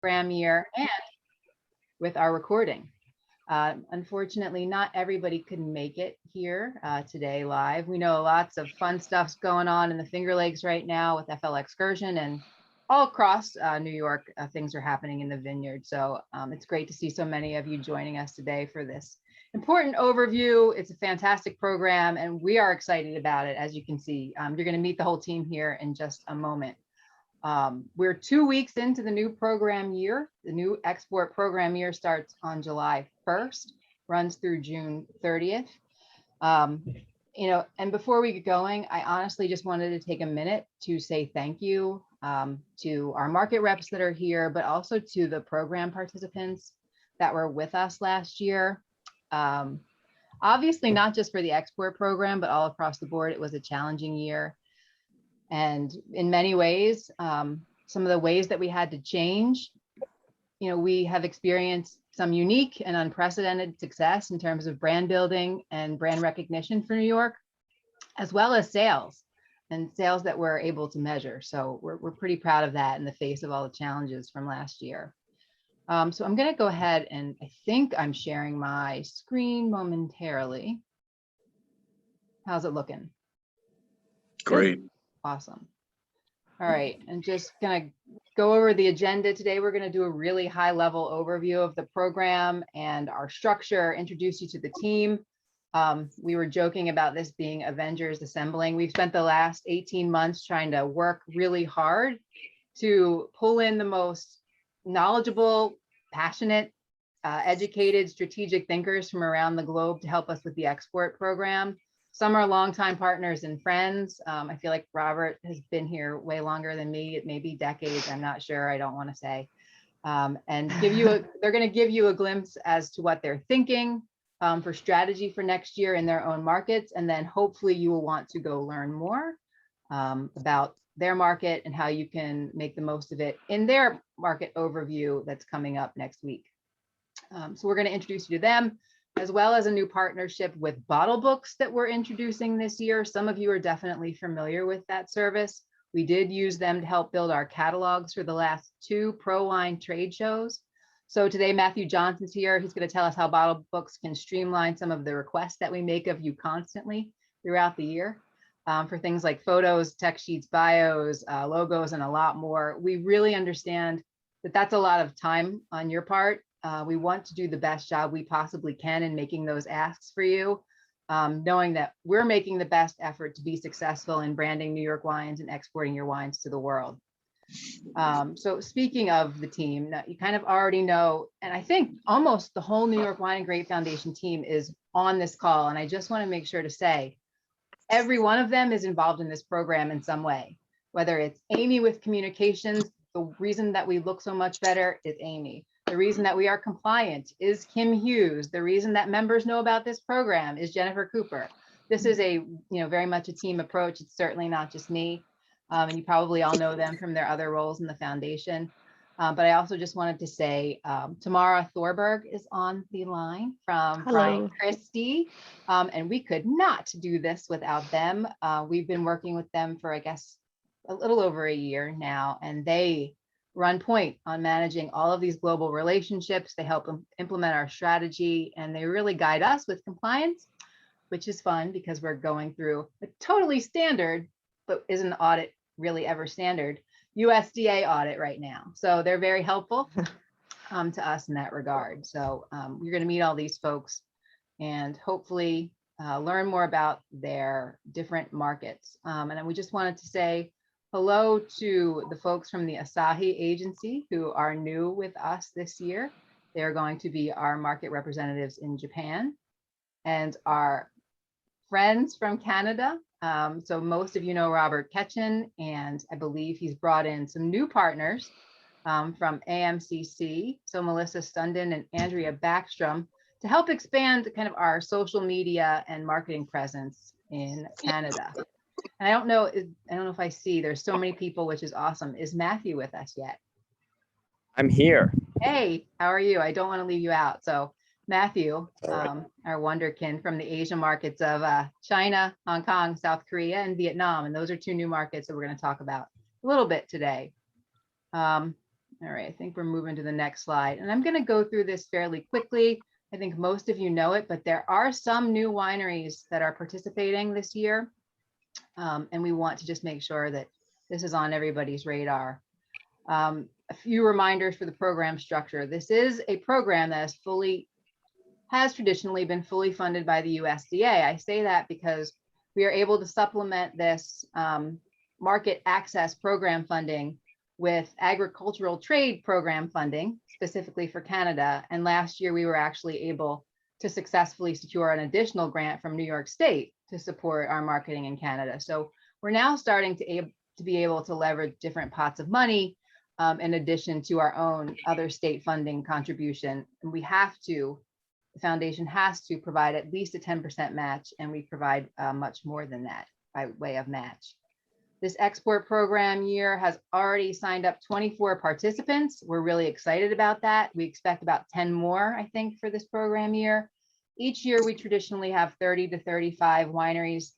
program year and with our recording. Unfortunately, not everybody could make it here today live. We know lots of fun stuff's going on in the Finger Lakes right now with FL Excursion, and all across New York, things are happening in the vineyard. So it's great to see so many of you joining us today for this important overview. It's a fantastic program, and we are excited about it. As you can see, you're going to meet the whole team here in just a moment. We're 2 weeks into the new program year. The new export program year starts on July 1st, runs through June 30th. And before we get going, I honestly just wanted to take a minute to say thank you to our market reps that are here, but also to the program participants that were with us last year. Obviously, not just for the export program, but all across the board, it was a challenging year. And in many ways, some of the ways that we had to change, we have experienced some unique and unprecedented success in terms of brand building and brand recognition for New York, as well as sales that we're able to measure. So we're pretty proud of that in the face of all the challenges from last year. So I'm going to go ahead, and I think I'm sharing my screen momentarily. How's it looking? Great. Awesome. All right, and just gonna go over the agenda today. We're gonna do a really high level overview of the program and our structure, introduce you to the team. We were joking about this being Avengers assembling. We've spent the last 18 months trying to work really hard to pull in the most knowledgeable, passionate, educated, strategic thinkers from around the globe to help us with the export program. Some are longtime partners and friends. I feel like Robert has been here way longer than me. It may be decades. I'm not sure. I don't want to say. And they're going to give you a glimpse as to what they're thinking for strategy for next year in their own markets. And then hopefully you will want to go learn more about their market and how you can make the most of it in their market overview that's coming up next week. So we're going to introduce you to them, as well as a new partnership with Bottle Books that we're introducing this year. Some of you are definitely familiar with that service. We did use them to help build our catalogs for the last 2 Pro Wine trade shows. So today, Matthew Johnson's here. He's going to tell us how Bottle Books can streamline some of the requests that we make of you constantly throughout the year for things like photos, tech sheets, bios, logos, and a lot more. We really understand that that's a lot of time on your part. We want to do the best job we possibly can in making those asks for you, knowing that we're making the best effort to be successful in branding New York wines and exporting your wines to the world. So speaking of the team, you kind of already know, and I think almost the whole New York Wine Grape Foundation team is on this call. And I just want to make sure to say, every one of them is involved in this program in some way, whether it's Amy with communications. The reason that we look so much better is Amy. The reason that we are compliant is Kim Hughes. The reason that members know about this program is Jennifer Cooper. This is a, very much a team approach. It's certainly not just me. And you probably all know them from their other roles in the foundation. But I also just wanted to say, Tamara Thorberg is on the line from Brian Christie. And we could not do this without them. We've been working with them for, I guess, a little over a year now, and they run point on managing all of these global relationships. They help implement our strategy, and they really guide us with compliance, which is fun because we're going through a totally standard, but isn't an audit really ever standard, USDA audit right now. So they're very helpful to us in that regard. So you're going to meet all these folks and hopefully learn more about their different markets. And we just wanted to say hello to the folks from the Asahi Agency who are new with us this year. They're going to be our market representatives in Japan, and our friends from Canada. So most of you know Robert Ketchen, and I believe he's brought in some new partners from AMCC. So Melissa Stundon and Andrea Backstrom to help expand kind of our social media and marketing presence in Canada. And I don't know if I see, there's so many people, which is awesome. Is Matthew with us yet? I'm here. Hey, how are you? I don't want to leave you out. So Matthew, our wonderkin from the Asian markets of China, Hong Kong, South Korea, and Vietnam. And those are 2 new markets that we're going to talk about a little bit today. All right, I think we're moving to the next slide, and I'm going to go through this fairly quickly. I think most of you know it, but there are some new wineries that are participating this year, and we want to just make sure that this is on everybody's radar. A few reminders for the program structure. This is a program that has traditionally been fully funded by the USDA. I say that because we are able to supplement this market access program funding with agricultural trade program funding, specifically for Canada. And last year, we were actually able to successfully secure an additional grant from New York State to support our marketing in Canada. So we're now starting to be able to leverage different pots of money in addition to our own other state funding contribution. And the foundation has to provide at least a 10% match, and we provide much more than that by way of match. This export program year has already signed up 24 participants. We're really excited about that. We expect about 10 more, I think, for this program year. Each year, we traditionally have 30 to 35 wineries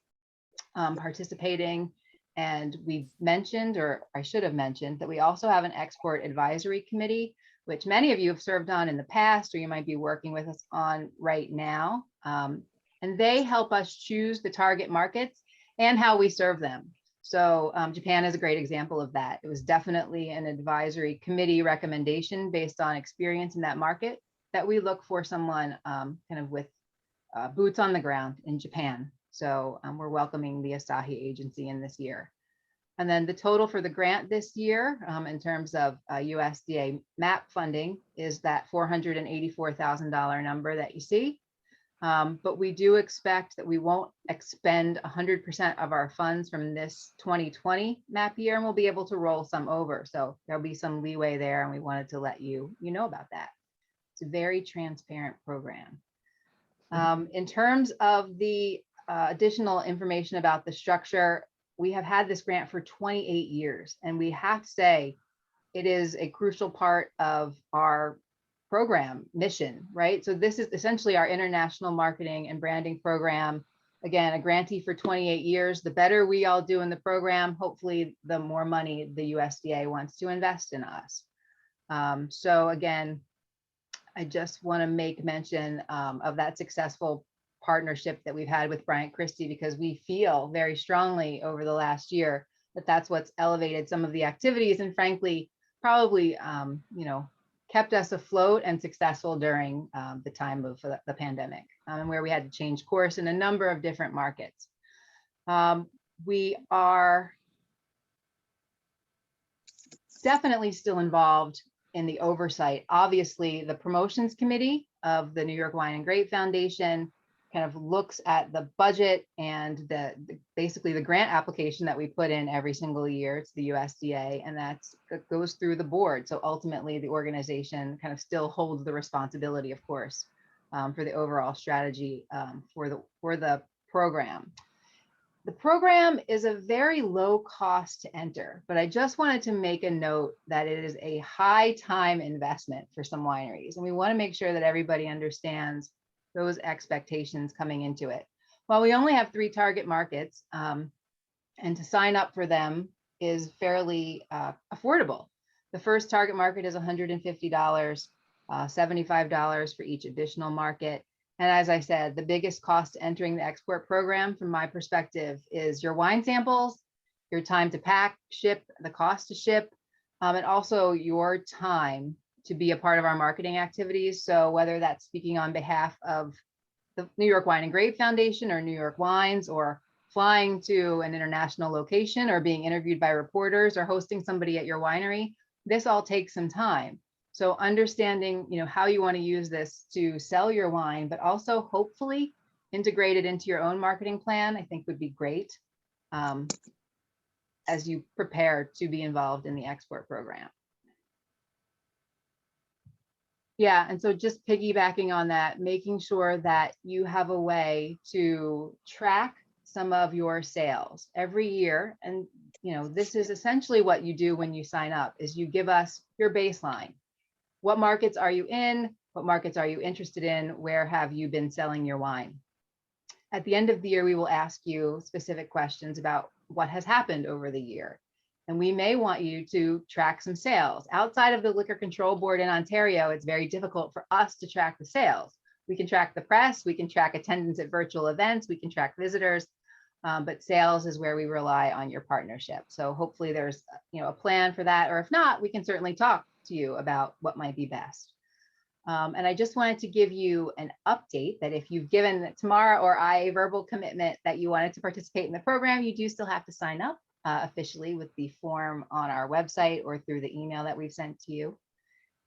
participating. And we've mentioned, or I should have mentioned, that we also have an export advisory committee, which many of you have served on in the past, or you might be working with us on right now. And they help us choose the target markets and how we serve them. So Japan is a great example of that. It was definitely an advisory committee recommendation based on experience in that market that we look for someone kind of with boots on the ground in Japan. So we're welcoming the Asahi Agency in this year. And then the total for the grant this year in terms of USDA MAP funding is that $484,000 number that you see. But we do expect that we won't expend 100% of our funds from this 2020 MAP year, and we'll be able to roll some over. So there'll be some leeway there, and we wanted to let you know about that. It's a very transparent program. In terms of the additional information about the structure, we have had this grant for 28 years, and we have to say it is a crucial part of our program mission, right? So this is essentially our international marketing and branding program. Again, a grantee for 28 years. The better we all do in the program, hopefully the more money the USDA wants to invest in us. So again, I just want to make mention of that successful partnership that we've had with Bryant Christie, because we feel very strongly over the last year that that's what's elevated some of the activities and frankly, probably, kept us afloat and successful during the time of the pandemic, and where we had to change course in a number of different markets. We are definitely still involved in the oversight. Obviously, the promotions committee of the New York Wine and Grape Foundation kind of looks at the budget and basically the grant application that we put in every single year to the USDA, and that goes through the board. So ultimately, the organization kind of still holds the responsibility, of course, for the overall strategy for the program. The program is a very low cost to enter, but I just wanted to make a note that it is a high time investment for some wineries, and we want to make sure that everybody understands those expectations coming into it. While we only have 3 target markets, and to sign up for them is fairly affordable. The first target market is $150, $75 for each additional market. And as I said, the biggest cost to entering the export program from my perspective is your wine samples, your time to pack, ship, the cost to ship, and also your time to be a part of our marketing activities. So whether that's speaking on behalf of the New York Wine and Grape Foundation or New York Wines, or flying to an international location, or being interviewed by reporters, or hosting somebody at your winery, this all takes some time. So understanding, how you want to use this to sell your wine, but also hopefully integrate it into your own marketing plan, I think would be great as you prepare to be involved in the export program. Yeah, and so just piggybacking on that, making sure that you have a way to track some of your sales every year. And, this is essentially what you do when you sign up, is you give us your baseline. What markets are you in? What markets are you interested in? Where have you been selling your wine? At the end of the year, we will ask you specific questions about what has happened over the year. and we may want you to track some sales. Outside of the Liquor Control Board in Ontario, it's very difficult for us to track the sales. We can track the press, we can track attendance at virtual events, we can track visitors, but sales is where we rely on your partnership. So hopefully there's a plan for that, or if not, we can certainly talk to you about what might be best. And I just wanted to give you an update that if you've given Tamara or I a verbal commitment that you wanted to participate in the program, you do still have to sign up officially with the form on our website or through the email that we've sent to you.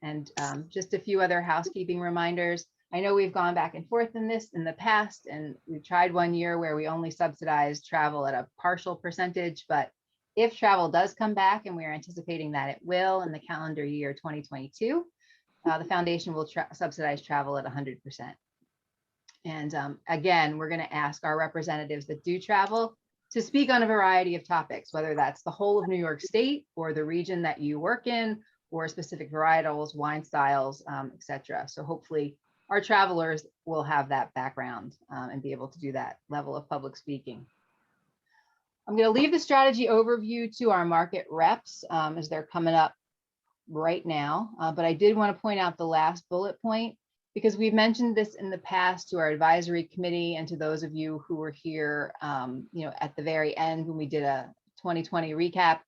And just a few other housekeeping reminders. I know we've gone back and forth in this in the past, and we tried one year where we only subsidized travel at a partial percentage, but if travel does come back, and we are anticipating that it will in the calendar year 2022, the foundation will subsidize travel at 100%. And again, we're going to ask our representatives that do travel to speak on a variety of topics, whether that's the whole of New York State or the region that you work in, or specific varietals, wine styles, etc. So hopefully our travelers will have that background and be able to do that level of public speaking. I'm going to leave the strategy overview to our market reps as they're coming up right now, but I did want to point out the last bullet point, because we've mentioned this in the past to our advisory committee and to those of you who were here at the very end when we did a 2020 recap.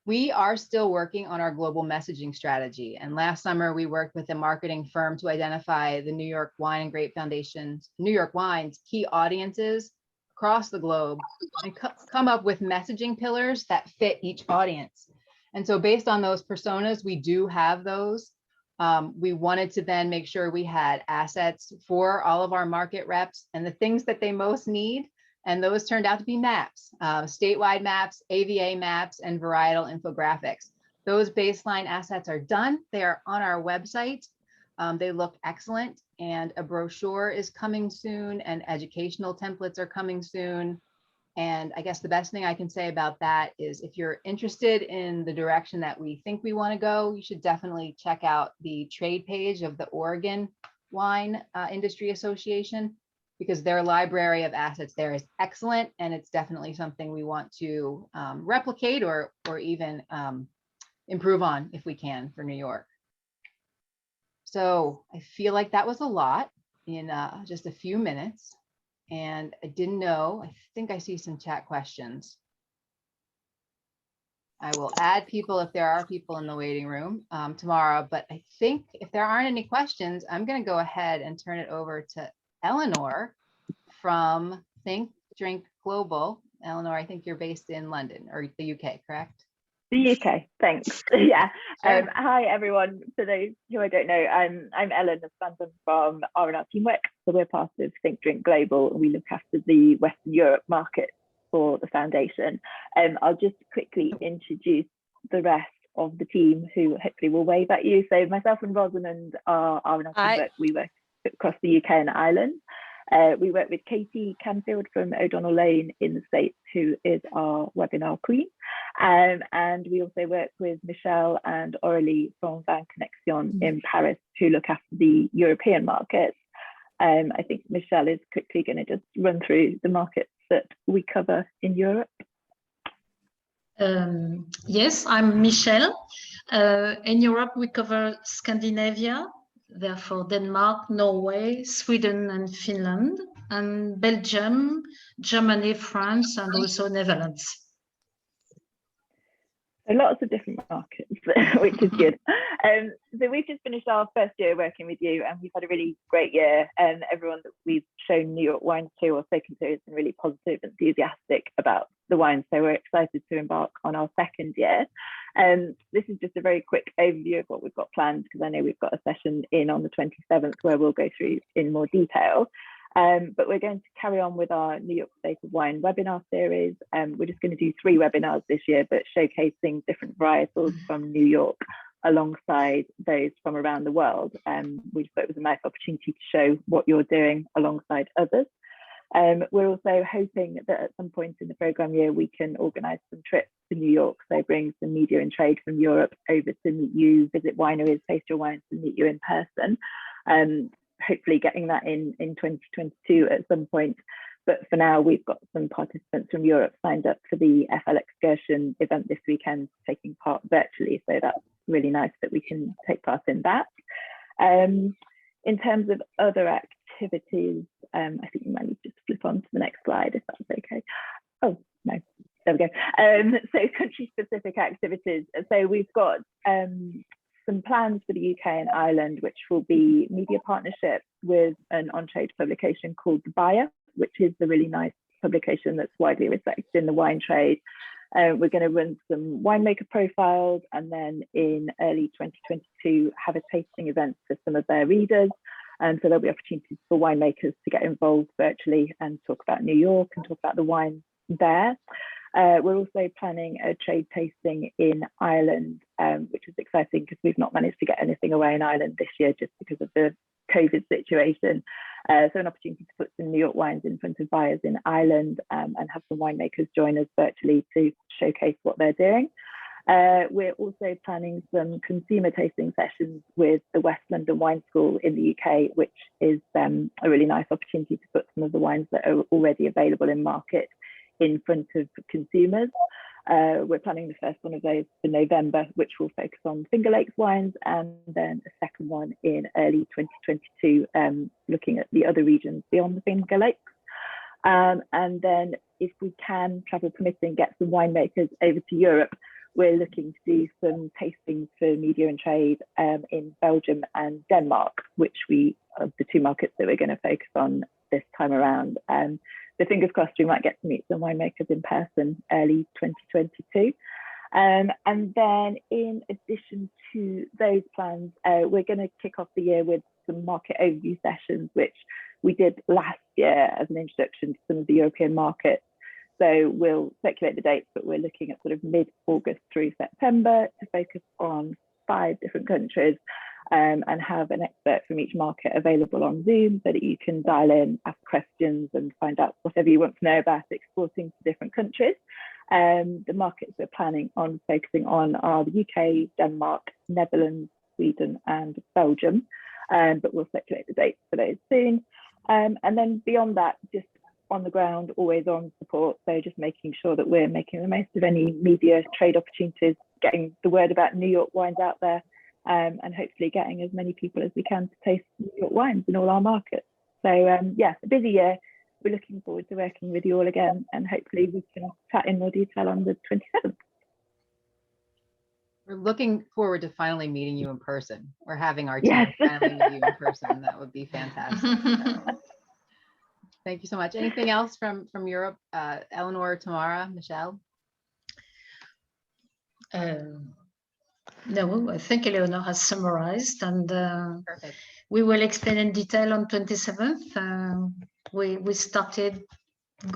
We are still working on our global messaging strategy. And last summer, we worked with a marketing firm to identify the New York Wine Grape Foundation's New York Wine's key audiences across the globe and come up with messaging pillars that fit each audience. And so based on those personas, we do have those. We wanted to then make sure we had assets for all of our market reps and the things that they most need. And those turned out to be maps, statewide maps, AVA maps, and varietal infographics. Those baseline assets are done. They are on our website. They look excellent. And a brochure is coming soon, and educational templates are coming soon. And I guess the best thing I can say about that is if you're interested in the direction that we think we want to go, you should definitely check out the trade page of the Oregon Wine Industry Association, because their library of assets there is excellent, and it's definitely something we want to replicate or even improve on if we can for New York. So I feel like that was a lot in just a few minutes. And I didn't know, I think I see some chat questions. I will add people if there are people in the waiting room tomorrow, but I think if there aren't any questions, I'm going to go ahead and turn it over to Eleanor from Think Drink Global. Eleanor, I think you're based in London or the UK, correct? The UK, thanks. Yeah. Sure. Hi everyone. For those who I don't know, I'm Ellen Stanton from R&R Teamwork. So we're part of Think Drink Global, and we look after the Western Europe market for the foundation. I'll just quickly introduce the rest of the team who hopefully will wave at you. So myself and Rosamond are R&R Teamwork. We work across the UK and Ireland. We work with Katie Canfield from O'Donnell Lane in the States, who is our webinar queen. And we also work with Michelle and Aurélie from Vin Connexion in Paris, who look after the European markets. I think Michelle is quickly going to just run through the markets that we cover in Europe. Yes, I'm Michelle. In Europe, we cover Scandinavia, therefore Denmark, Norway, Sweden and Finland, and Belgium, Germany, France, and also Netherlands. So lots of different markets, which is good. So we've just finished our first year working with you, and we've had a really great year. And everyone that we've shown New York wines to or spoken to has been really positive and enthusiastic about the wines. So we're excited to embark on our second year. This is just a very quick overview of what we've got planned, because I know we've got a session in on the 27th where we'll go through in more detail. But we're going to carry on with our New York State of Wine webinar series. We're just going to do 3 webinars this year, but showcasing different varietals from New York alongside those from around the world. We thought it was a nice opportunity to show what you're doing alongside others. We're also hoping that at some point in the program year, we can organise some trips to New York. So bring some media and trade from Europe over to meet you, visit wineries, taste your wines, and meet you in person. Hopefully getting that in 2022 at some point. But for now, we've got some participants from Europe signed up for the FL Excursion event this weekend, taking part virtually. So that's really nice that we can take part in that. In terms of other activities, I think you might need to just flip on to the next slide if that's okay. Oh, no, there we go. So country-specific activities. So we've got some plans for the UK and Ireland, which will be media partnerships with an on-trade publication called The Buyer, which is a really nice publication that's widely respected in the wine trade. We're going to run some winemaker profiles, and then in early 2022 have a tasting event for some of their readers. And so there'll be opportunities for winemakers to get involved virtually and talk about New York and talk about the wine there. We're also planning a trade tasting in Ireland, which is exciting because we've not managed to get anything away in Ireland this year just because of the COVID situation. So an opportunity to put some New York wines in front of buyers in Ireland and have some winemakers join us virtually to showcase what they're doing. We're also planning some consumer tasting sessions with the West London Wine School in the UK, which is a really nice opportunity to put some of the wines that are already available in market in front of consumers. We're planning the first one of those for November, which will focus on Finger Lakes wines, and then a second one in early 2022, looking at the other regions beyond the Finger Lakes. And then if we can, travel permitting, get some winemakers over to Europe, we're looking to do some tastings for media and trade in Belgium and Denmark, which are the two markets that we're going to focus on this time around. So fingers crossed we might get to meet some winemakers in person early 2022. And then in addition to those plans, we're going to kick off the year with some market overview sessions, which we did last year as an introduction to some of the European markets. So we'll circulate the dates, but we're looking at sort of mid-August through September to focus on 5 different countries and have an expert from each market available on Zoom so that you can dial in, ask questions and find out whatever you want to know about exporting to different countries. The markets we're planning on focusing on are the UK, Denmark, Netherlands, Sweden and Belgium, but we'll circulate the dates for those soon. And then beyond that, just on the ground, always on support. So just making sure that we're making the most of any media trade opportunities, getting the word about New York wines out there, and hopefully getting as many people as we can to taste New York wines in all our markets. So yeah, a busy year. We're looking forward to working with you all again, and hopefully we can chat in more detail on the 27th. We're looking forward to finally meeting you in person, or having our team finally meet you in person. That would be fantastic. So, thank you so much. Anything else from Europe? Eleanor, Tamara, Michelle? No, I think Eleanor has summarized, and Perfect. we will explain in detail on 27th. We started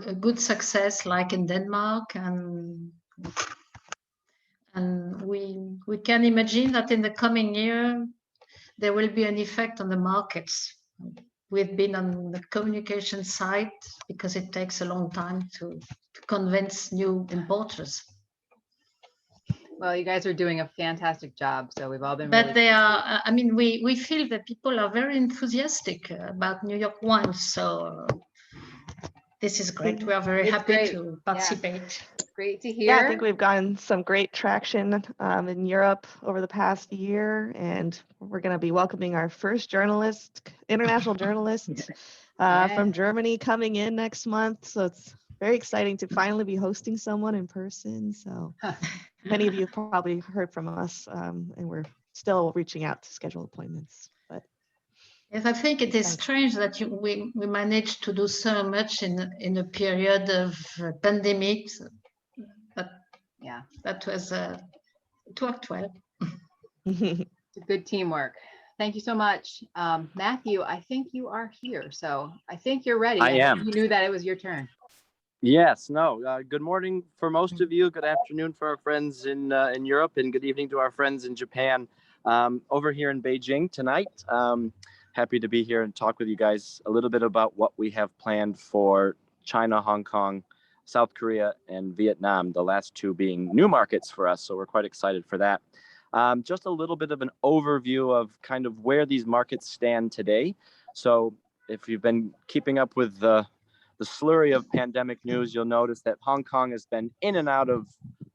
a good success like in Denmark, and we can imagine that in the coming year there will be an effect on the markets. We've been on the communication side because it takes a long time to convince new importers. Well, you guys are doing a fantastic job. So we've all been But really they are, I mean, we feel that people are very enthusiastic about New York wines. So this is great. We are very happy to participate. Great to hear. Yeah, I think we've gotten some great traction in Europe over the past year, and we're going to be welcoming our first international journalist from Germany coming in next month. So it's very exciting to finally be hosting someone in person. So many of you have probably heard from us, and we're still reaching out to schedule appointments. But yes, I think it is strange that we managed to do so much in a period of pandemic. But yeah, that was it worked well. Good teamwork. Thank you so much. Matthew, I think you are here. So I think you're ready. I am. You knew that it was your turn. Yes, no. Good morning for most of you. Good afternoon for our friends in Europe, and good evening to our friends in Japan. Over here in Beijing tonight. Happy to be here and talk with you guys a little bit about what we have planned for China, Hong Kong, South Korea, and Vietnam, the last 2 being new markets for us. So we're quite excited for that. Just a little bit of an overview of kind of where these markets stand today. So if you've been keeping up with the the slurry of pandemic news, you'll notice that Hong Kong has been in and out of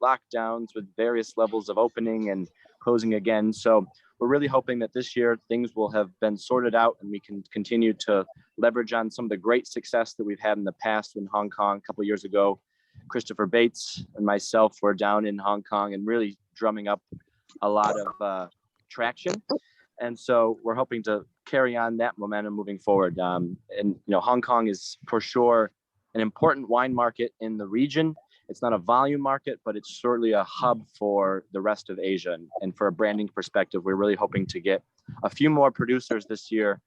lockdowns with various levels of opening and closing again. So we're really hoping that this year things will have been sorted out and we can continue to leverage on some of the great success that we've had in the past in Hong Kong. A couple of years ago, Christopher Bates and myself were down in Hong Kong and really drumming up a lot of traction. And so we're hoping to carry on that momentum moving forward. And Hong Kong is for sure an important wine market in the region. It's not a volume market, but it's certainly a hub for the rest of Asia. And for a branding perspective, we're really hoping to get a few more producers this year,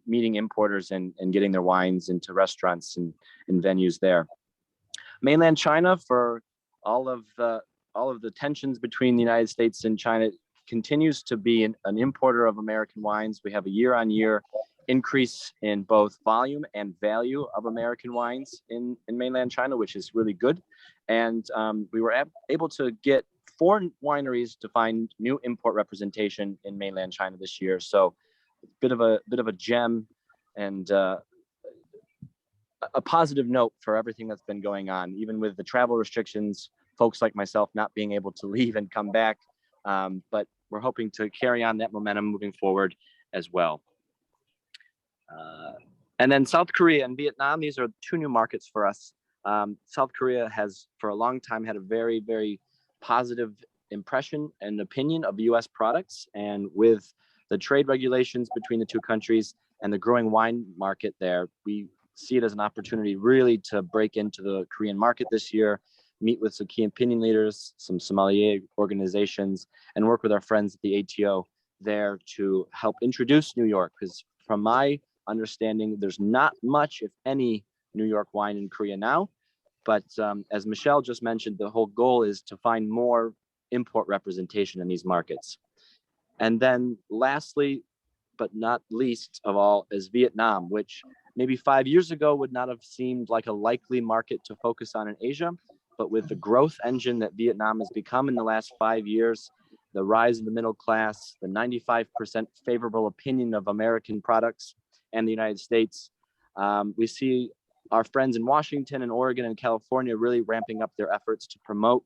meeting importers and getting their wines into restaurants and venues there. Mainland China, for all of the tensions between the United States and China, continues to be an importer of American wines. We have a year-on-year increase in both volume and value of American wines in mainland China, which is really good. And we were able to get 4 wineries to find new import representation in mainland China this year. So a bit of a gem and a positive note for everything that's been going on, even with the travel restrictions, folks like myself not being able to leave and come back. But we're hoping to carry on that momentum moving forward as well. And then South Korea and Vietnam, these are 2 new markets for us. South Korea has for a long time had a very, very positive impression and opinion of US products. And with the trade regulations between the 2 countries and the growing wine market there, we see it as an opportunity really to break into the Korean market this year, meet with some key opinion leaders, some sommelier organizations, and work with our friends at the ATO there to help introduce New York. Because from my understanding, there's not much, if any, New York wine in Korea now. But as Michelle just mentioned, the whole goal is to find more import representation in these markets. And then lastly, but not least of all, is Vietnam, which maybe 5 years ago would not have seemed like a likely market to focus on in Asia. But with the growth engine that Vietnam has become in the last 5 years, the rise in the middle class, the 95% favorable opinion of American products and the United States, we see our friends in Washington and Oregon and California really ramping up their efforts to promote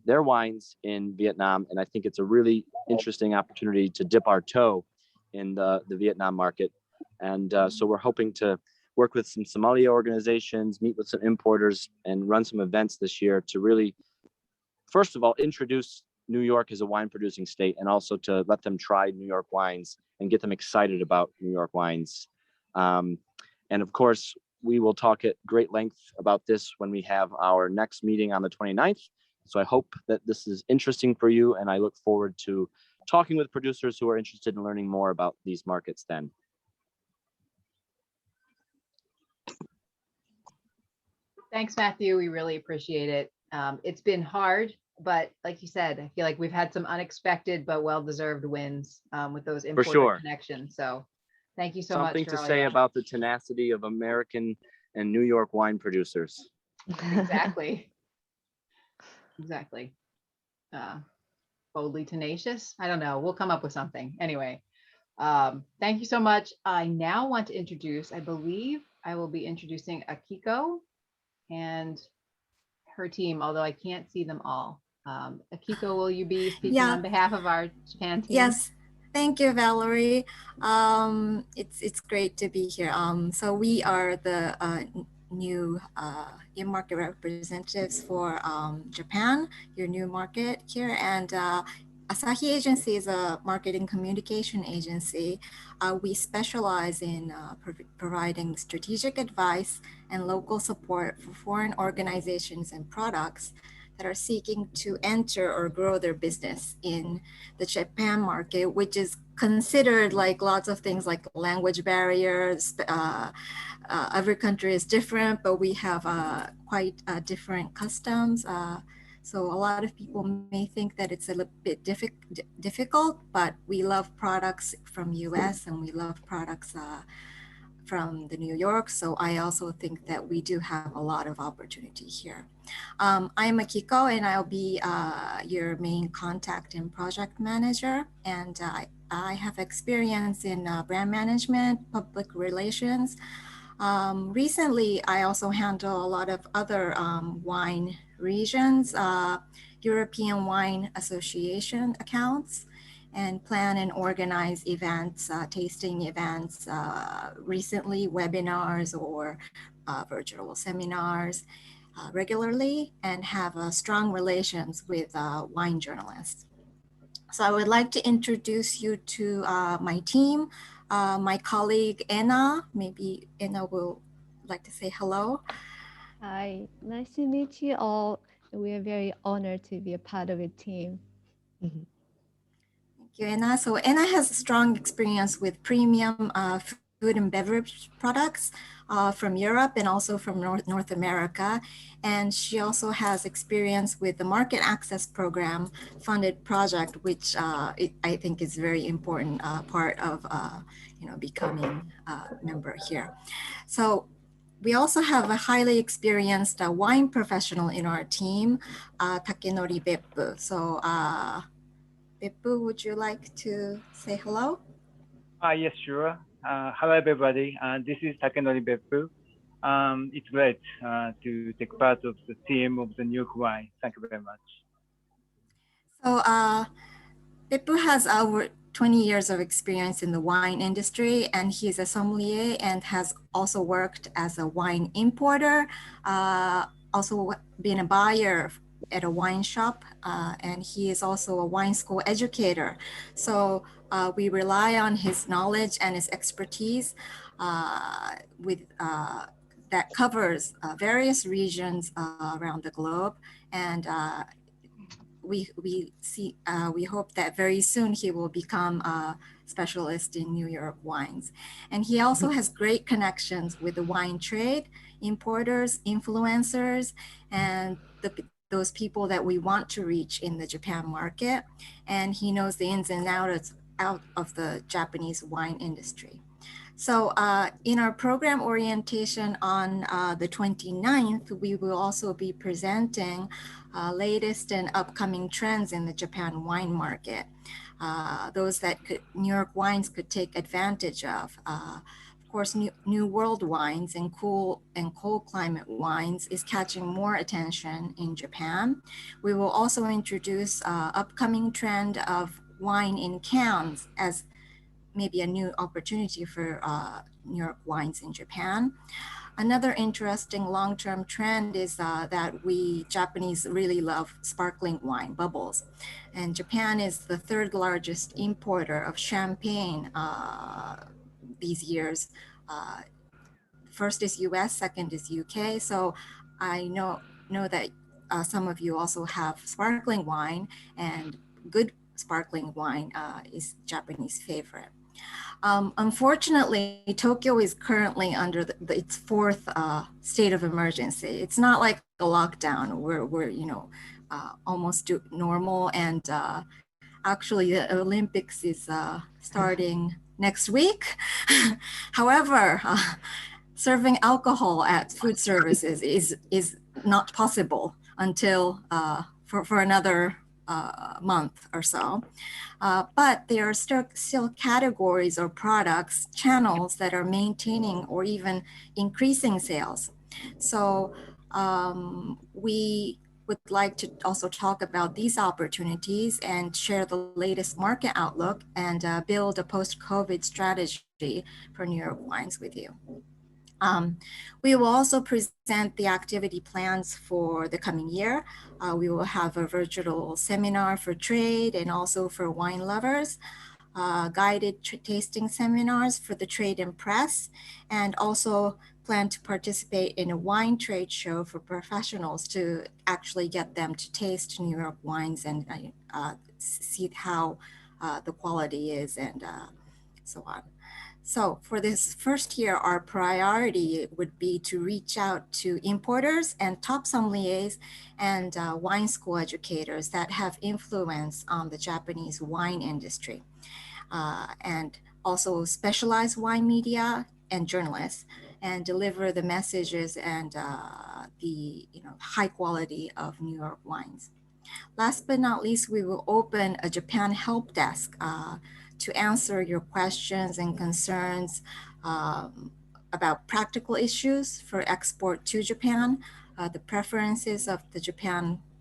their wines in Vietnam. And I think it's a really interesting opportunity to dip our toe in the Vietnam market. And so we're hoping to work with some sommelier organizations, meet with some importers, and run some events this year to really, first of all, introduce New York as a wine producing state, and also to let them try New York wines and get them excited about New York wines. And of course, we will talk at great length about this when we have our next meeting on the 29th. So I hope that this is interesting for you, and I look forward to talking with producers who are interested in learning more about these markets then. Thanks, Matthew. We really appreciate it. It's been hard, but like you said, I feel like we've had some unexpected but well-deserved wins with those importer connections. So thank you so much. Something to say about the tenacity of American and New York wine producers. Exactly. Exactly. Boldly tenacious. I don't know. We'll come up with something. Anyway, thank you so much. I now want to introduce, I believe I will be introducing Akiko and her team, although I can't see them all. Akiko, will you be speaking on behalf of our Japan team? Yes. Thank you, Valerie. It's great to be here. So we are the new in-market representatives for Japan, your new market here. And Asahi Agency is a marketing communication agency. We specialize in providing strategic advice and local support for foreign organizations and products that are seeking to enter or grow their business in the Japan market, which is considered like lots of things like language barriers. Every country is different, but we have quite different customs. So a lot of people may think that it's a little bit difficult, but we love products from US and we love products from the New York. So I also think that we do have a lot of opportunity here. I'm Akiko, and I'll be your main contact and project manager. And I have experience in brand management, public relations, Recently, I also handle a lot of other wine regions, European Wine Association accounts, and plan and organize events, tasting events, recently webinars or virtual seminars regularly, and have strong relations with wine journalists. So I would like to introduce you to my team, my colleague Anna. Maybe Anna will like to say hello. Hi, nice to meet you all. We are very honored to be a part of your team. Mhm. Thank you, Anna. So Anna has a strong experience with premium food and beverage products from Europe and also from North America. And she also has experience with the market access program funded project, which I think is very important part of becoming a member here. So we also have a highly experienced wine professional in our team, Takenori Beppu. So Beppu, would you like to say hello? Yes, sure. Hello, everybody. This is Takenori Beppu. It's great to take part of the team of the New York Wine. Thank you very much. So Beppu has over 20 years of experience in the wine industry, and he's a sommelier and has also worked as a wine importer, also been a buyer at a wine shop, and he is also a wine school educator. So we rely on his knowledge and his expertise that covers various regions around the globe, and we hope that very soon he will become a specialist in New York wines. And he also has great connections with the wine trade, importers, influencers, and those people that we want to reach in the Japan market. And he knows the ins and outs out of the Japanese wine industry. So in our program orientation on the 29th, we will also be presenting latest and upcoming trends in the Japan wine market. Those that New York wines could take advantage of. Of course, new world wines and cool and cold climate wines is catching more attention in Japan. We will also introduce upcoming trend of wine in cans as maybe a new opportunity for New York wines in Japan. Another interesting long-term trend is that we Japanese really love sparkling wine, bubbles. And Japan is the third largest importer of champagne these years. First is US, second is UK. So I know that some of you also have sparkling wine, and good sparkling wine is Japanese favorite. Unfortunately, Tokyo is currently under its fourth state of emergency. It's not like a lockdown. We're almost normal, and actually the Olympics is starting next week. However, serving alcohol at food services is not possible until for another month or so. But there are still categories or products, channels that are maintaining or even increasing sales. So we would like to also talk about these opportunities and share the latest market outlook and build a post-COVID strategy for New York wines with you. We will also present the activity plans for the coming year. We will have a virtual seminar for trade and also for wine lovers, guided tasting seminars for the trade and press, and also plan to participate in a wine trade show for professionals to actually get them to taste New York wines and see how the quality is and so on. So for this first year, our priority would be to reach out to importers and top sommeliers and wine school educators that have influence on the Japanese wine industry, and also specialized wine media and journalists, and deliver the messages and the high quality of New York wines. Last but not least, we will open a Japan help desk to answer your questions and concerns about practical issues for export to Japan, the preferences of the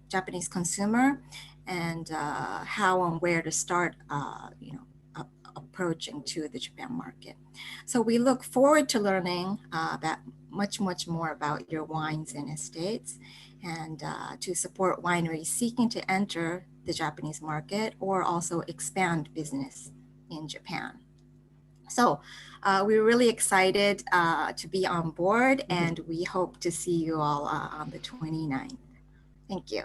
Japanese consumer, and how and where to start, approaching to the Japan market. So we look forward to learning about much more about your wines and estates, and to support wineries seeking to enter the Japanese market or also expand business in Japan. So we're really excited to be on board, and we hope to see you all on the 29th. Thank you.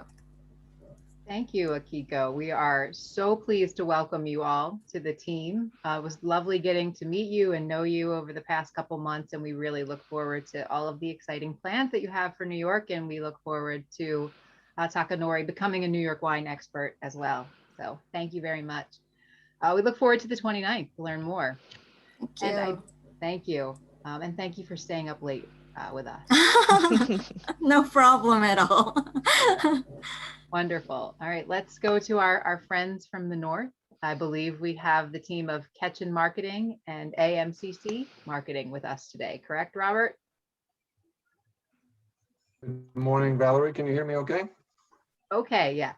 Thank you, Akiko. We are so pleased to welcome you all to the team. It was lovely getting to meet you and know you over the past couple months, and we really look forward to all of the exciting plans that you have for New York, and we look forward to Takanori becoming a New York wine expert as well. So thank you very much. We look forward to the 29th to learn more. Thank you. Thank you. And thank you for staying up late with us. No problem at all. Wonderful. All right, let's go to our friends from the north. I believe we have the team of Ketchen Marketing and AMCC Marketing with us today. Correct, Robert? Good morning, Valerie. Can you hear me okay? Okay, yeah.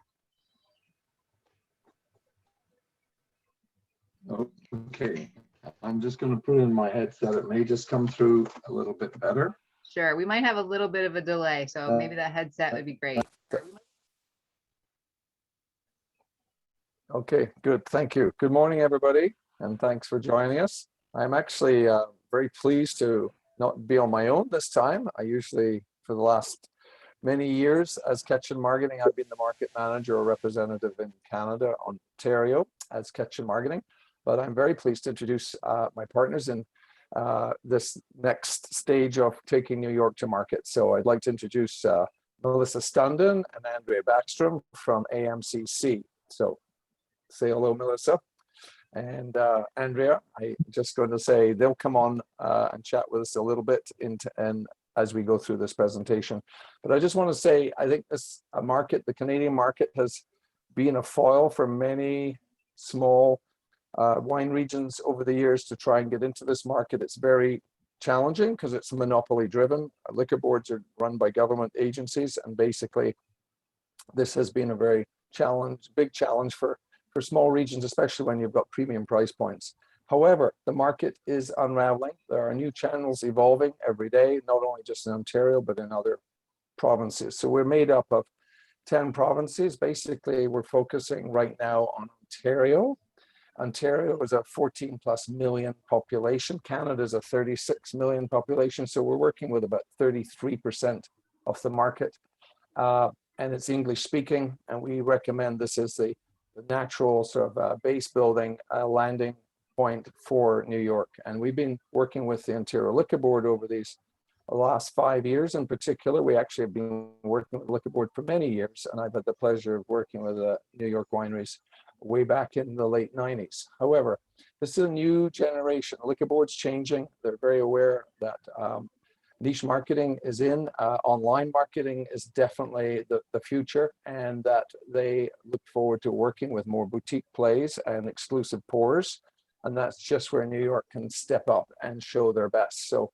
Okay. I'm just going to put in my headset. It may just come through a little bit better. Sure. We might have a little bit of a delay, so maybe that headset would be great. Okay, good. Thank you. Good morning, everybody, and thanks for joining us. I'm actually very pleased to not be on my own this time. I usually, for the last many years as Ketchen Marketing, I've been the market manager or representative in Canada, Ontario, as Ketchen Marketing. But I'm very pleased to introduce my partners in this next stage of taking New York to market. So I'd like to introduce Melissa Stundon and Andrea Backstrom from AMCC. So say hello, Melissa. And Andrea, I'm just going to say they'll come on and chat with us a little bit and as we go through this presentation. But I just want to say, I think this market, the Canadian market, has been a foil for many small wine regions over the years to try and get into this market. It's very challenging because it's monopoly driven. Liquor boards are run by government agencies, and basically this has been a very big challenge for small regions, especially when you've got premium price points. However, the market is unraveling. There are new channels evolving every day, not only just in Ontario, but in other provinces. So we're made up of 10 provinces. Basically, we're focusing right now on Ontario. Ontario is a 14+ million population. Canada is a 36 million population. So we're working with about 33% of the market. And it's English speaking. And we recommend this as the natural sort of base building landing point for New York. And we've been working with the Ontario Liquor Board over these last 5 years in particular. We actually have been working with the Liquor Board for many years. And I've had the pleasure of working with New York wineries way back in the late 90s. However, this is a new generation. The Liquor Board's changing. They're very aware that niche marketing is in. Online marketing is definitely the future, and that they look forward to working with more boutique plays and exclusive pours. And that's just where New York can step up and show their best. So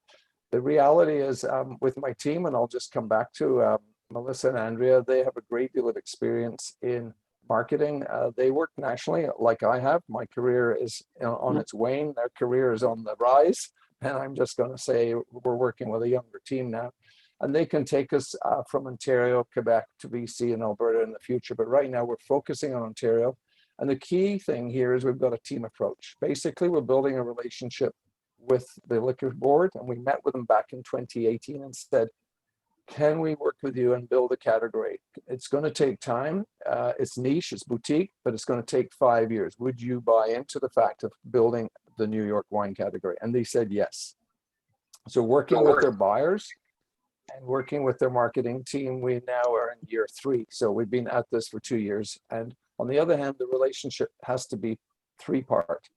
the reality is with my team, and I'll just come back to Melissa and Andrea, they have a great deal of experience in marketing. They work nationally like I have. My career is on its wane. Their career is on the rise. And I'm just going to say we're working with a younger team now. And they can take us from Ontario, Quebec to BC and Alberta in the future. But right now we're focusing on Ontario. And the key thing here is we've got a team approach. Basically, we're building a relationship with the Liquor Board. And we met with them back in 2018 and said, can we work with you and build a category? It's going to take time. It's niche, it's boutique, but it's going to take 5 years. Would you buy into the fact of building the New York wine category? And they said yes. So working with their buyers and working with their marketing team, we now are in year 3. So we've been at this for 2 years. And on the other hand, the relationship has to be 3-part.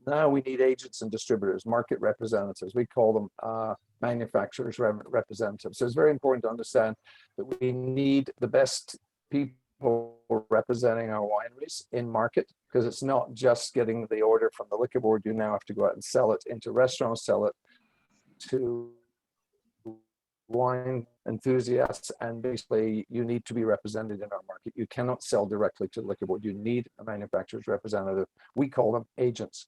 Now we need agents and distributors, market representatives. We call them manufacturers representatives. So it's very important to understand that we need the best people representing our wineries in market, because it's not just getting the order from the Liquor Board. You now have to go out and sell it into restaurants, sell it to wine enthusiasts, and basically you need to be represented in our market. You cannot sell directly to the liquor board. You need a manufacturer's representative. We call them agents.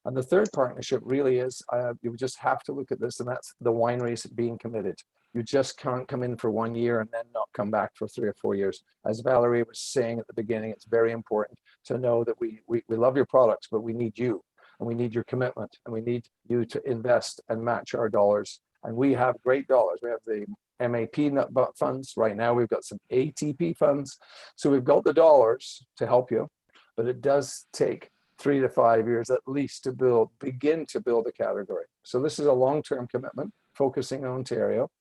And the third partnership really is, you just have to look at this, and that's the wineries being committed. You just can't come in for 1 year and then not come back for 3 or 4 years. As Valerie was saying at the beginning, it's very important to know that we love your products, but we need you, and we need your commitment, and we need you to invest and match our dollars. And we have great dollars. We have the MAP funds. Right now, we've got some ATP funds. So we've got the dollars to help you, but it does take 3 to 5 years at least to begin to build a category. So this is a long-term commitment, focusing on Ontario.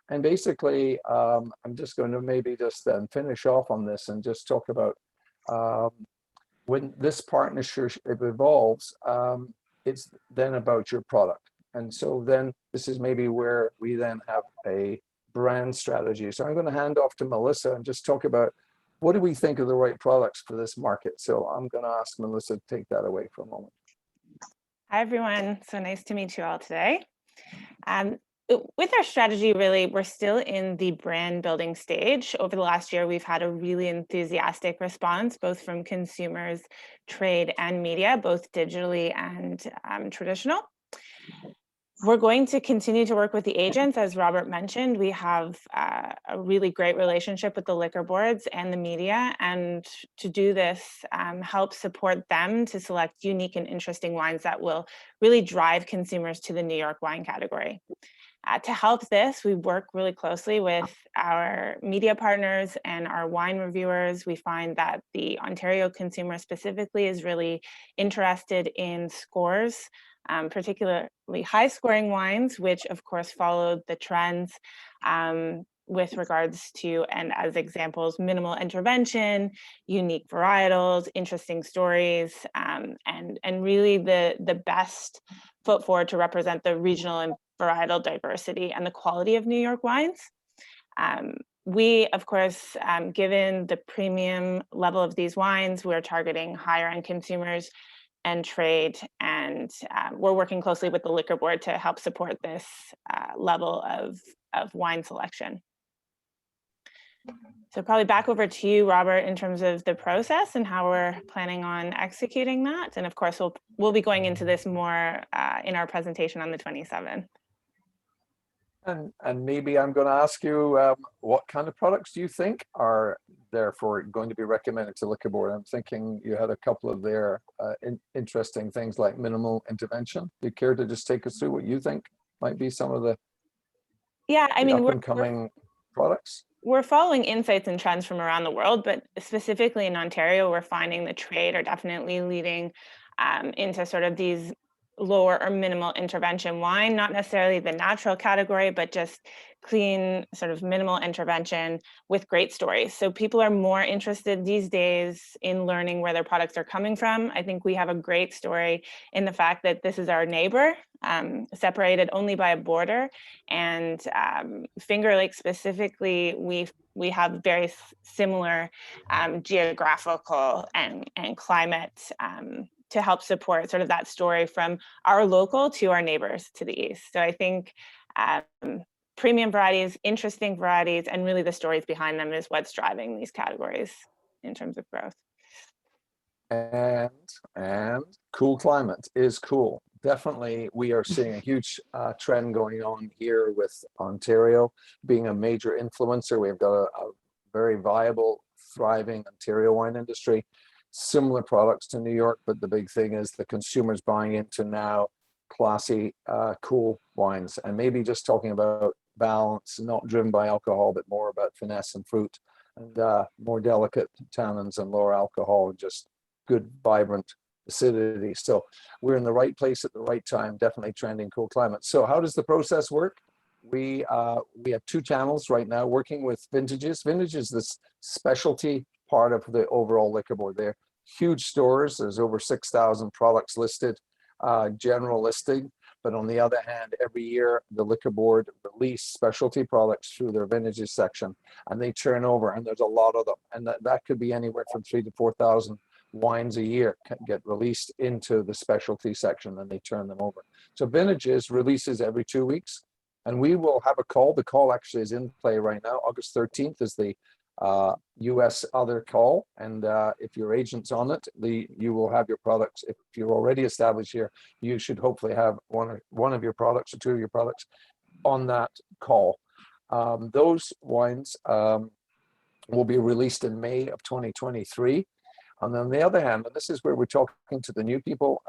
And basically, I'm just going to maybe just then finish off on this and just talk about when this partnership evolves, it's then about your product. And so then this is maybe where we then have a brand strategy. So I'm going to hand off to Melissa and just talk about what do we think of the right products for this market. So I'm going to ask Melissa to take that away for a moment. Hi, everyone. So nice to meet you all today. With our strategy, really, we're still in the brand building stage. Over the last year, we've had a really enthusiastic response, both from consumers, trade, and media, both digitally and traditional. We're going to continue to work with the agents. As Robert mentioned, we have a really great relationship with the liquor boards and the media, and to do this, help support them to select unique and interesting wines that will really drive consumers to the New York wine category. To help this, we work really closely with our media partners and our wine reviewers. We find that the Ontario consumer specifically is really interested in scores, particularly high scoring wines, which of course followed the trends with regards to, and as examples, minimal intervention, unique varietals, interesting stories, and really the best foot forward to represent the regional and varietal diversity and the quality of New York wines. We, of course, given the premium level of these wines, we're targeting higher end consumers and trade, and we're working closely with the liquor board to help support this level of wine selection. So probably back over to you, Robert, in terms of the process and how we're planning on executing that. And of course, we'll be going into this more in our presentation on the 27th. And maybe I'm going to ask you, what kind of products do you think are therefore going to be recommended to liquor board? I'm thinking you had a couple of their interesting things like minimal intervention. Do you care to just take us through what you think might be some of the up-and-coming products? We're following insights and trends from around the world, but specifically in Ontario, we're finding the trade are definitely leading into sort of these lower or minimal intervention wine, not necessarily the natural category, but just clean, sort of minimal intervention with great stories. So people are more interested these days in learning where their products are coming from. I think we have a great story in the fact that this is our neighbor, separated only by a border, and Finger Lake specifically, we have very similar geographical and climate to help support sort of that story from our local to our neighbors to the east. So I think premium varieties, interesting varieties, and really the stories behind them is what's driving these categories in terms of growth. And cool climate is cool. Definitely, we are seeing a huge trend going on here with Ontario being a major influencer. We've got a very viable, thriving Ontario wine industry. Similar products to New York, but the big thing is the consumers buying into now classy, cool wines, and maybe just talking about balance, not driven by alcohol, but more about finesse and fruit, and more delicate tannins and lower alcohol, and just good, vibrant acidity. So we're in the right place at the right time, definitely trending cool climate. So how does the process work? We have 2 channels right now working with Vintages. Vintage is this specialty part of the overall liquor board. They're huge stores. There's over 6,000 products listed, general listing. But on the other hand, every year the liquor board release specialty products through their Vintages section, and they turn over, and there's a lot of them. And that could be anywhere from 3,000 to 4,000 wines a year get released into the specialty section, and they turn them over. So vintages releases every 2 weeks, and we will have a call. The call actually is in play right now. August 13th is the US other call, and if your agent's on it, you will have your products. If you're already established here, you should hopefully have one of your products or two of your products on that call. Those wines will be released in May of 2023. And on the other hand, and this is where we're talking to the new people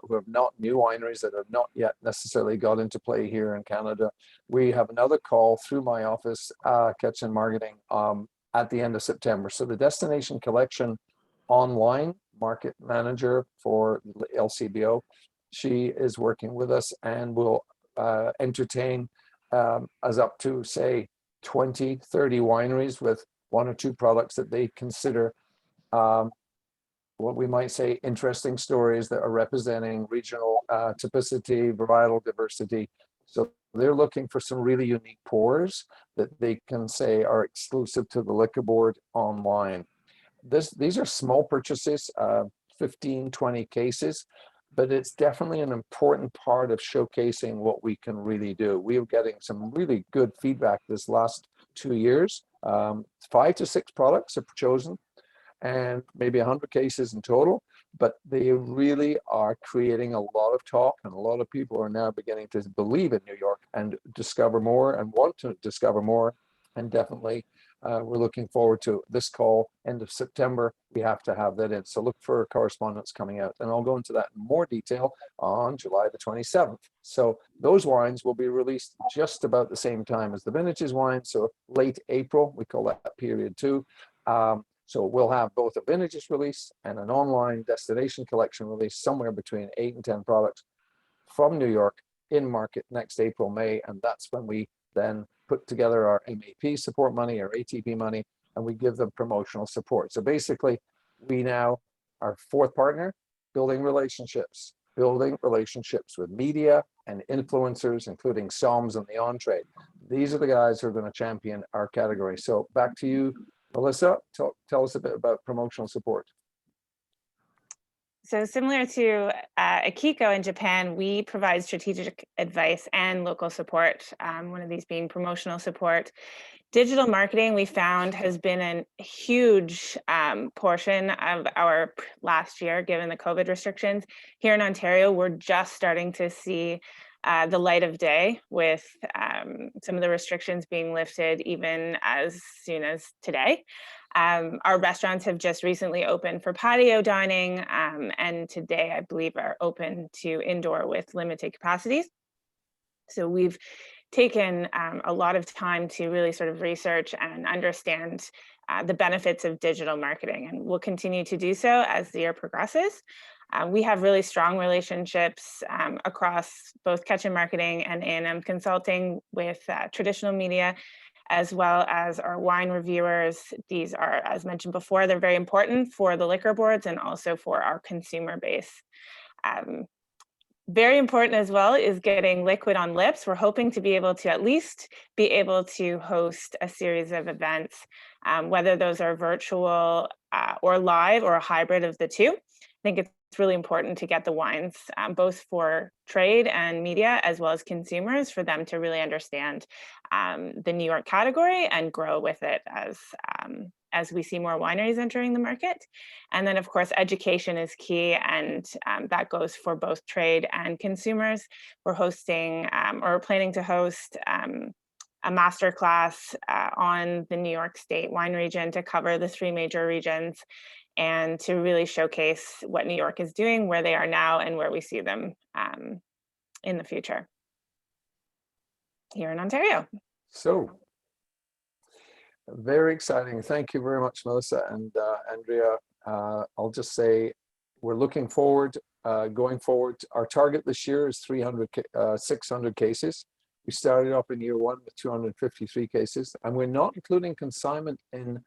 who have not, new wineries that have not yet necessarily got into play here in Canada. We have another call through my office, Kitchen Marketing, at the end of September. So the Destination Collection online market manager for LCBO, she is working with us and will entertain as up to, say, 20, 30 wineries with one or two products that they consider what we might say interesting stories that are representing regional typicity, varietal diversity. So they're looking for some really unique pours that they can say are exclusive to the liquor board online. These are small purchases, 15, 20 cases, but it's definitely an important part of showcasing what we can really do. We are getting some really good feedback this last 2 years. 5 to 6 products are chosen, and maybe 100 cases in total, but they really are creating a lot of talk, and a lot of people are now beginning to believe in New York and discover more and want to discover more. And definitely we're looking forward to this call end of September. We have to have that in, so look for correspondence coming out, and I'll go into that in more detail on July the 27th. So those wines will be released just about the same time as the vintages wine, so late April, we call that period 2. So we'll have both a vintages release and an online destination collection release, somewhere between 8 and 10 products from New York in market next April, May. And that's when we then put together our MAP support money, our ATP money, and we give them promotional support. So basically, we now are fourth partner, building relationships with media and influencers, including SOMs and the on-trade. These are the guys who are going to champion our category. So back to you, Melissa, tell us a bit about promotional support. So similar to Akiko in Japan, we provide strategic advice and local support, one of these being promotional support. Digital marketing, we found, has been a huge portion of our last year, given the COVID restrictions. Here in Ontario, we're just starting to see the light of day with some of the restrictions being lifted even as soon as today. Our restaurants have just recently opened for patio dining, and today I believe are open to indoor with limited capacities. So we've taken a lot of time to really sort of research and understand the benefits of digital marketing, and we'll continue to do so as the year progresses. We have really strong relationships across both Kitchen Marketing and A&M Consulting with traditional media, as well as our wine reviewers. These are, as mentioned before, they're very important for the liquor boards and also for our consumer base. Very important as well is getting liquid on lips. We're hoping to be able to at least be able to host a series of events, whether those are virtual or live or a hybrid of the two. I think it's really important to get the wines, both for trade and media, as well as consumers, for them to really understand the New York category and grow with it as we see more wineries entering the market. And then, of course, education is key, and that goes for both trade and consumers. We're hosting or planning to host a masterclass on the New York State wine region to cover the 3 major regions, and to really showcase what New York is doing, where they are now, and where we see them in the future here in Ontario. So, very exciting. Thank you very much, Melissa and Andrea. I'll just say we're looking forward, going forward. Our target this year is 600 cases. We started off in year 1 with 253 cases, and we're not including consignment in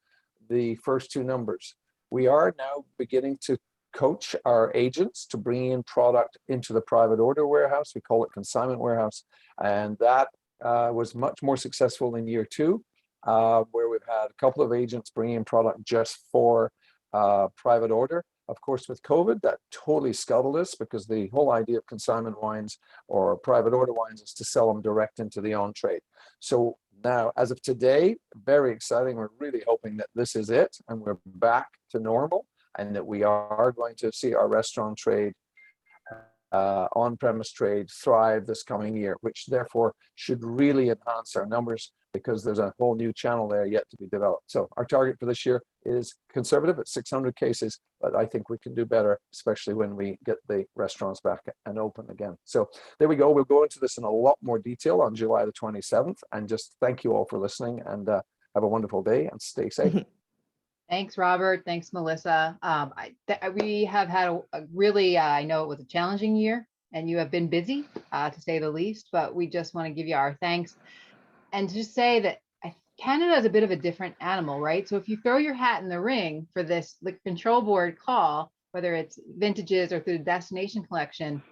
the first 2 numbers. We are now beginning to coach our agents to bring in product into the private order warehouse. We call it consignment warehouse. And that was much more successful in year 2, where we've had a couple of agents bringing in product just for private order. Of course, with COVID, that totally scuttled us because the whole idea of consignment wines or private order wines is to sell them direct into the on trade. So now, as of today, very exciting. We're really hoping that this is it and we're back to normal and that we are going to see our restaurant trade, on-premise trade thrive this coming year, which therefore should really enhance our numbers because there's a whole new channel there yet to be developed. So our target for this year is conservative at 600 cases, but I think we can do better, especially when we get the restaurants back and open again. So there we go. We'll go into this in a lot more detail on July the 27th. And just thank you all for listening and have a wonderful day and stay safe. Thanks, Robert. Thanks, Melissa. We have had a really, I know it was a challenging year and you have been busy, to say the least, but we just want to give you our thanks and just say that Canada is a bit of a different animal, right? So if you throw your hat in the ring for this control board call, whether it's vintages or through the destination collection,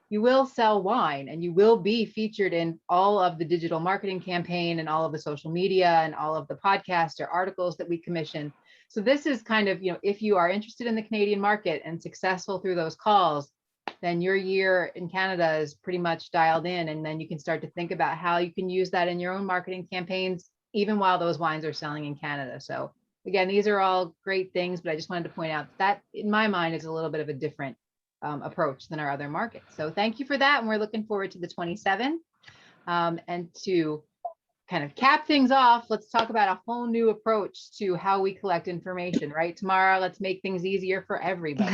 you will sell wine and you will be featured in all of the digital marketing campaign and all of the social media and all of the podcasts or articles that we commission. So this is kind of, if you are interested in the Canadian market and successful through those calls, then your year in Canada is pretty much dialed in. And then you can start to think about how you can use that in your own marketing campaigns, even while those wines are selling in Canada. So again, these are all great things, but I just wanted to point out that in my mind is a little bit of a different approach than our other markets. So thank you for that. And we're looking forward to the 27th. And to kind of cap things off, let's talk about a whole new approach to how we collect information, right? Tamara, let's make things easier for everybody.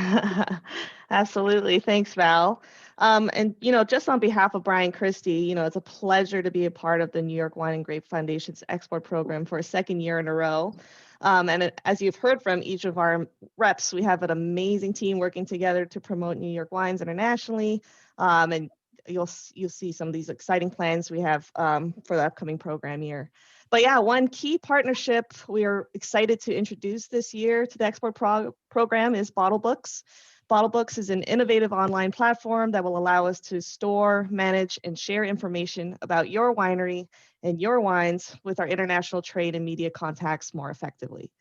Absolutely. Thanks, Val. And, just on behalf of Brian Christie, it's a pleasure to be a part of the New York Wine and Grape Foundation's export program for a second year in a row. And as you've heard from each of our reps, we have an amazing team working together to promote New York wines internationally. And you'll see some of these exciting plans we have for the upcoming program year. But yeah, one key partnership we are excited to introduce this year to the export program is BottleBooks. BottleBooks is an innovative online platform that will allow us to store, manage, and share information about your winery and your wines with our international trade and media contacts more effectively.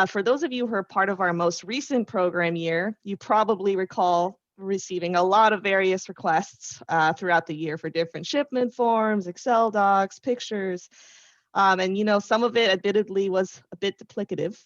For those of you who are part of our most recent program year, you probably recall receiving a lot of various requests throughout the year for different shipment forms, Excel docs, pictures. And some of it admittedly was a bit duplicative.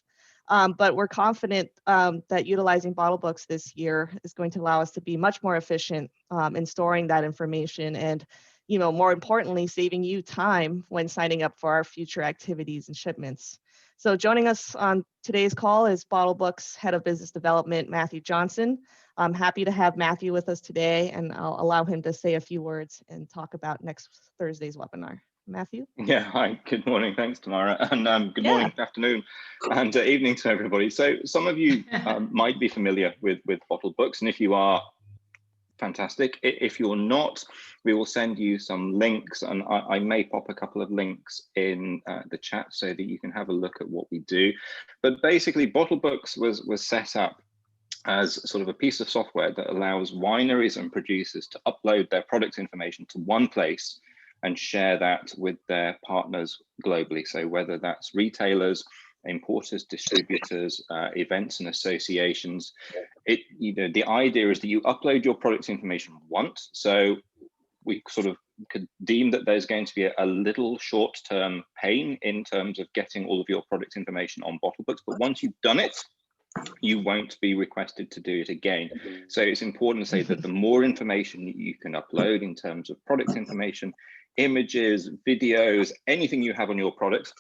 But we're confident that utilizing BottleBooks this year is going to allow us to be much more efficient in storing that information and, more importantly, saving you time when signing up for our future activities and shipments. So joining us on today's call is BottleBooks Head of Business Development, Matthew Johnson. I'm happy to have Matthew with us today, and I'll allow him to say a few words and talk about next Thursday's webinar. Matthew? Yeah, hi, good morning. Thanks, Tamara. And good morning, afternoon, and evening to everybody. So some of you might be familiar with BottleBooks, and if you are, fantastic. If you're not, we will send you some links, and I may pop a couple of links in the chat so that you can have a look at what we do. But basically, BottleBooks was set up as sort of a piece of software that allows wineries and producers to upload their product information to one place and share that with their partners globally. So whether that's retailers, importers, distributors, events and associations, the idea is that you upload your product information once. So we sort of could deem that there's going to be a little short-term pain in terms of getting all of your product information on BottleBooks, but once you've done it, you won't be requested to do it again. So it's important to say that the more information you can upload in terms of product information, images, videos, anything you have on your product,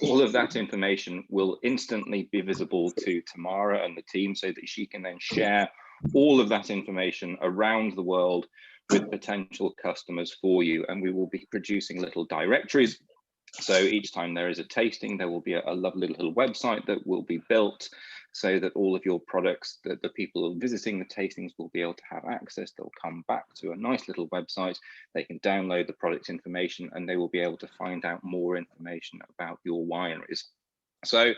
all of that information will instantly be visible to Tamara and the team so that she can then share all of that information around the world with potential customers for you. And we will be producing little directories. So each time there is a tasting, there will be a lovely little website that will be built so that all of your products, that the people visiting the tastings will be able to have access. They'll come back to a nice little website. They can download the product information and they will be able to find out more information about your wineries. So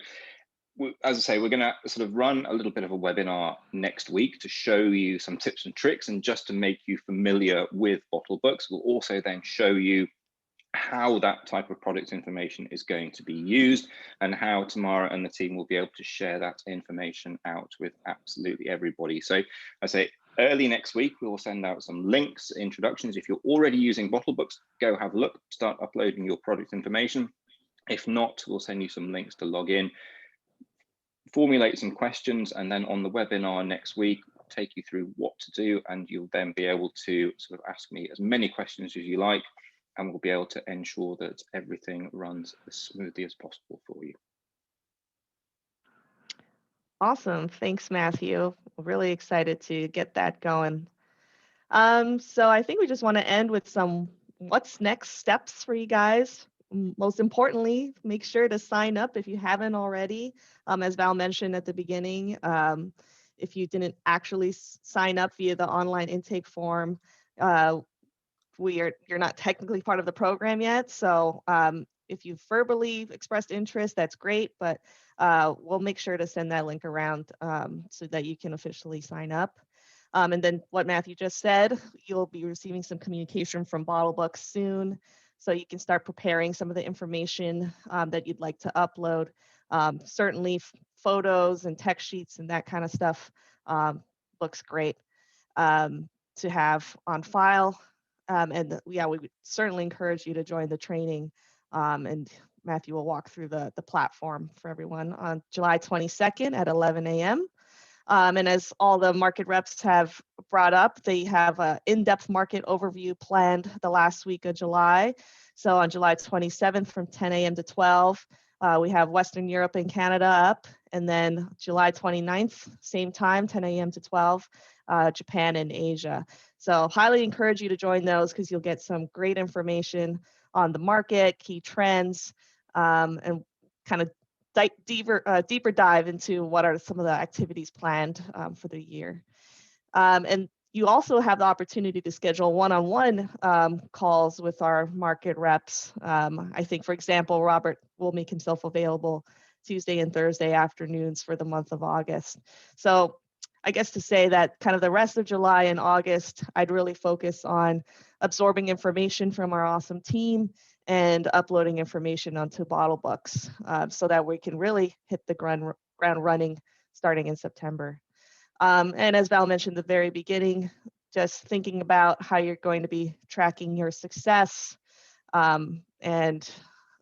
as I say, we're going to sort of run a little bit of a webinar next week to show you some tips and tricks and just to make you familiar with BottleBooks. We'll also then show you how that type of product information is going to be used, and how Tamara and the team will be able to share that information out with absolutely everybody. So I say early next week, we will send out some links, introductions. If you're already using bottle books, go have a look, start uploading your product information. If not, we'll send you some links to log in, formulate some questions, and then on the webinar next week, take you through what to do, and you'll then be able to sort of ask me as many questions as you like, and we'll be able to ensure that everything runs as smoothly as possible for you. Awesome. Thanks, Matthew. Really excited to get that going. So I think we just want to end with some what's next steps for you guys. Most importantly, make sure to sign up if you haven't already. As Val mentioned at the beginning, if you didn't actually sign up via the online intake form, you're not technically part of the program yet. So if you've verbally expressed interest, that's great, but we'll make sure to send that link around so that you can officially sign up. And then what Matthew just said, you'll be receiving some communication from BottleBooks soon, so you can start preparing some of the information that you'd like to upload. Certainly photos and text sheets and that kind of stuff looks great to have on file. And yeah, we would certainly encourage you to join the training, and Matthew will walk through the platform for everyone on July 22nd at 11 a.m. And as all the market reps have brought up, they have an in-depth market overview planned the last week of July. So on July 27th from 10 a.m. to 12, we have Western Europe and Canada up. And then July 29th, same time, 10 a.m. to 12, Japan and Asia. So highly encourage you to join those because you'll get some great information on the market, key trends, and kind of deeper dive into what are some of the activities planned for the year. And you also have the opportunity to schedule one-on-one calls with our market reps. I think, for example, Robert will make himself available Tuesday and Thursday afternoons for the month of August. So I guess to say that kind of the rest of July and August, I'd really focus on absorbing information from our awesome team and uploading information onto BottleBooks so that we can really hit the ground running starting in September. And as Val mentioned at the very beginning, just thinking about how you're going to be tracking your success and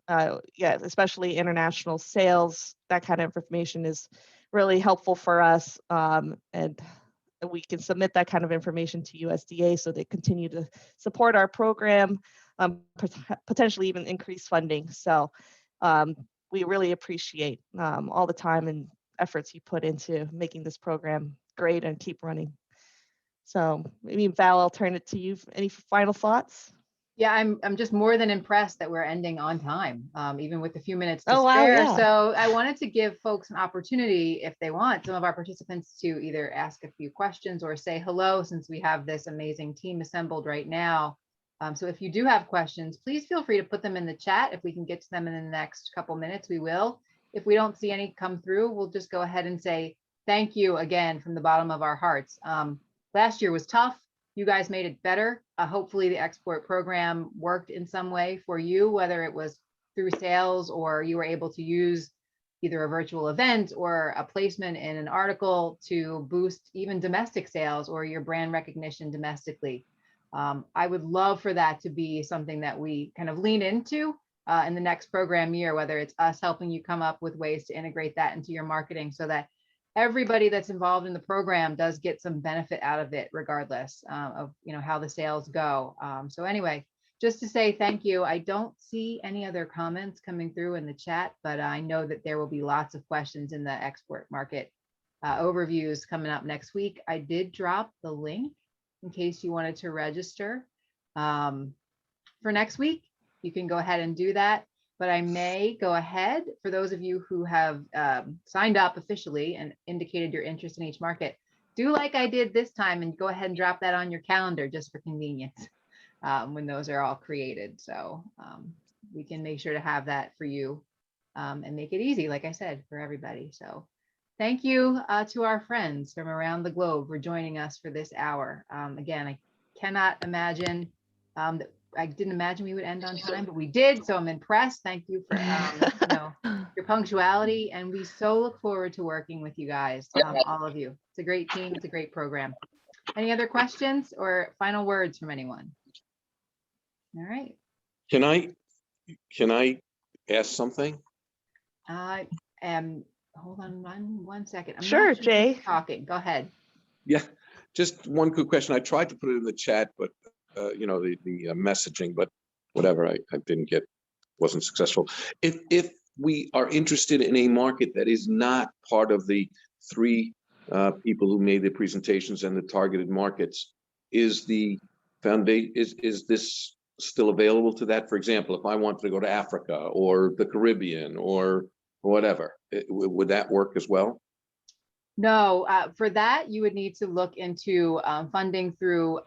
yeah, especially international sales, that kind of information is really helpful for us. And we can submit that kind of information to USDA so they continue to support our program, potentially even increase funding. So we really appreciate all the time and efforts you put into making this program great and keep running. So maybe Val, I'll turn it to you. Any final thoughts? Yeah, I'm just more than impressed that we're ending on time, even with a few minutes to Oh, wow, spare. yeah. So I wanted to give folks an opportunity, if they want, some of our participants to either ask a few questions or say hello, since we have this amazing team assembled right now. So if you do have questions, please feel free to put them in the chat. If we can get to them in the next couple minutes, we will. If we don't see any come through, we'll just go ahead and say thank you again from the bottom of our hearts. Last year was tough. You guys made it better. Hopefully the export program worked in some way for you, whether it was through sales or you were able to use either a virtual event or a placement in an article to boost even domestic sales or your brand recognition domestically. I would love for that to be something that we kind of lean into in the next program year, whether it's us helping you come up with ways to integrate that into your marketing so that everybody that's involved in the program does get some benefit out of it, regardless of how the sales go. So anyway, just to say thank you. I don't see any other comments coming through in the chat, but I know that there will be lots of questions in the export market overviews coming up next week. I did drop the link in case you wanted to register for next week. You can go ahead and do that. But I may go ahead for those of you who have signed up officially and indicated your interest in each market, do like I did this time and go ahead and drop that on your calendar just for convenience when those are all created. So we can make sure to have that for you and make it easy, like I said, for everybody. So thank you to our friends from around the globe for joining us for this hour. Again, I cannot imagine I didn't imagine we would end on time, but we did. So I'm impressed. Thank you for you know, your punctuality, and we so look forward to working with you guys, all of you. It's a great team. It's a great program. Any other questions or final words from anyone? All right. Can I ask something? Hold on one second. I'm Sure, not Jay. who's talking. Go ahead. Yeah, just one quick question. I tried to put it in the chat, but you know, the messaging, but whatever, I wasn't successful. If we are interested in a market that is not part of the three people who made the presentations and the targeted markets, is the foundation, is this still available to that? For example, if I wanted to go to Africa or the Caribbean or whatever, would that work as well? No, for that, you would need to look into funding through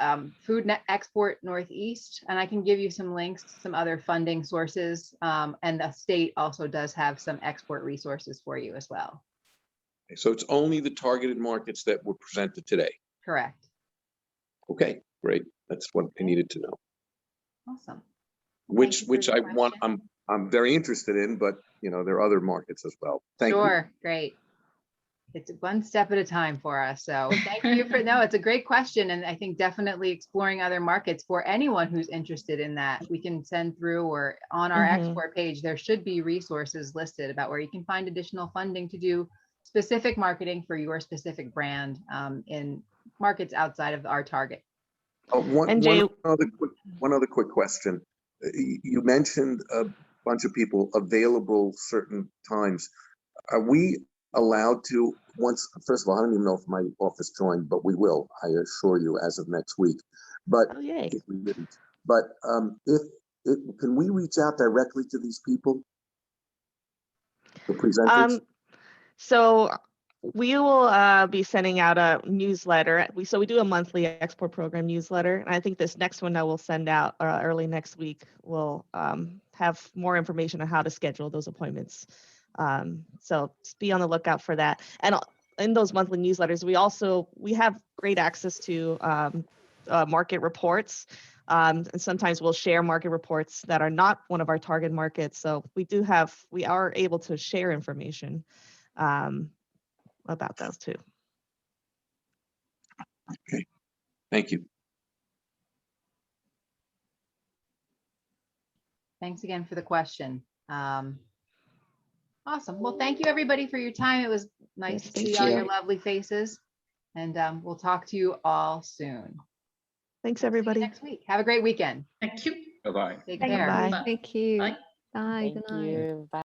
Food Net Export Northeast, and I can give you some links to some other funding sources. And the state also does have some export resources for you as well. So it's only the targeted markets that were presented today. Correct. Okay, great. That's what I needed to know. Awesome. Which I want, I'm very interested in, but you know, there are other markets as well. Thank you. Sure, great. It's one step at a time for us. So thank you for, no, it's a great question. And I think definitely exploring other markets for anyone who's interested in that, we can send through, or on our export page, there should be resources listed about where you can find additional funding to do specific marketing for your specific brand in markets outside of our target. One other quick question. You mentioned a bunch of people available certain times. Are we allowed to, first of all, I don't even know if my office joined, but we will, I assure you, as of next week. But if we didn't, but can we reach out directly to these people, the presenters? So we will be sending out a newsletter. We do a monthly export program newsletter. And I think this next one that we'll send out early next week will have more information on how to schedule those appointments. So just be on the lookout for that. And in those monthly newsletters, we have great access to market reports. And sometimes we'll share market reports that are not one of our target markets. So we are able to share information about those too. Okay, thank you. Thanks again for the question. Awesome. Well, thank you everybody for your time. It was nice to see all your lovely faces, and we'll talk to you all soon. Thanks, everybody. Next week. Have a great weekend. Thank you. Bye-bye. Take care. Bye. Thank you. Bye. Bye. Good night. Bye.